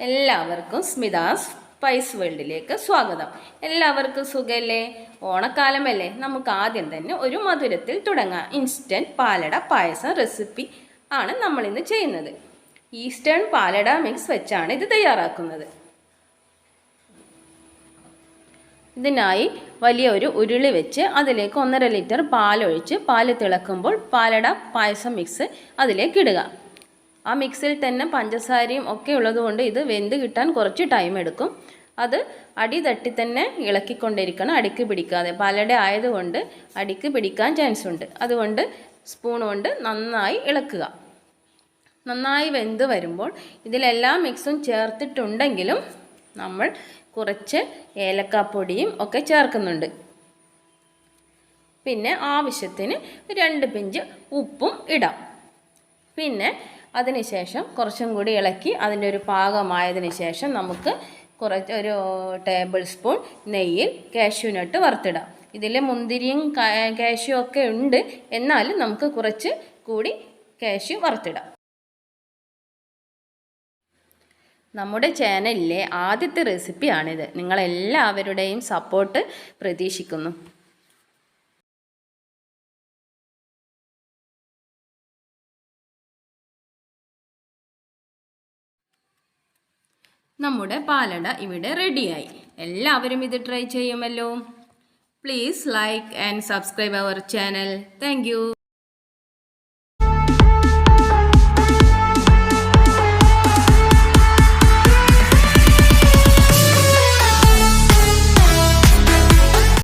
എല്ലാവർക്കും സ്മിതാസ് സ്പൈസ് വേൾഡിലേക്ക് സ്വാഗതം. എല്ലാവർക്കും സുഖല്ലേ? ഓണക്കാലമല്ലേ? നമുക്ക് ആദ്യം തന്നെ ഒരു മധുരത്തിൽ തുടങ്ങാം. ഇൻസ്റ്റൻറ്റ് പാലട പായസം റെസിപ്പി ആണ് നമ്മളിന്ന് ചെയ്യുന്നത്. ഈസ്റ്റേൺ പാലട മിക്സ് വെച്ചാണ് ഇത് തയ്യാറാക്കുന്നത്. ഇതിനായി വലിയ ഒരു ഉരുളി വെച്ച് അതിലേക്ക് 1.5 ലിറ്റർ പാലൊഴിച്ച് പാല് തിളക്കുമ്പോൾ പാലട പായസം മിക്സ് അതിലേക്ക് ഇടുക. ആ മിക്സിൽ തന്നെ പഞ്ചസാരയും ഒക്കെ ഉള്ളതുകൊണ്ട് ഇത് വെന്ത് കിട്ടാൻ കുറച്ച് ടൈം എടുക്കും. അത് അടി തട്ടി തന്നെ ഇളക്കിക്കൊണ്ടിരിക്കണം, അടിക്ക് പിടിക്കാതെ. പാലട ആയതുകൊണ്ട് അടിക്ക് പിടിക്കാൻ ചാൻസ് ഉണ്ട്. അതുകൊണ്ട് സ്പൂൺ കൊണ്ട് നന്നായി ഇളക്കുക. നന്നായി വെന്ത് വരുമ്പോൾ ഇതിലെല്ലാ മിക്സും ചേർത്തിട്ടുണ്ടെങ്കിലും നമ്മൾ കുറച്ച് ഏലക്കാപ്പൊടിയും ഒക്കെ ചേർക്കുന്നുണ്ട്. പിന്നെ ആവശ്യത്തിന് 2 പിഞ്ച് ഉപ്പും ഇടാം. പിന്നെ അതിനുശേഷം കുറച്ചും കൂടി ഇളക്കി അതിൻ്റെ ഒരു പാകമായതിനു ശേഷം നമുക്ക് ഒരു ടേബിൾ സ്പൂൺ നെയ്യിൽ കാഷ്യൂനട്ട് വറുത്തിടാം. ഇതിൽ മുന്തിരിയും കാഷ്യൂ ഒക്കെ ഉണ്ട്, എന്നാലും നമുക്ക് കുറച്ച് കൂടി കാഷ്യൂ വറുത്തിടാം. നമ്മുടെ ചാനലിലെ ആദ്യത്തെ റെസിപ്പിയാണിത്. നിങ്ങളെല്ലാവരുടെയും സപ്പോർട്ട് പ്രതീക്ഷിക്കുന്നു. നമ്മുടെ പാലട ഇവിടെ റെഡിയായി. എല്ലാവരും ഇത് ട്രൈ ചെയ്യുമല്ലോ. Please like and subscribe our channel. Thank U.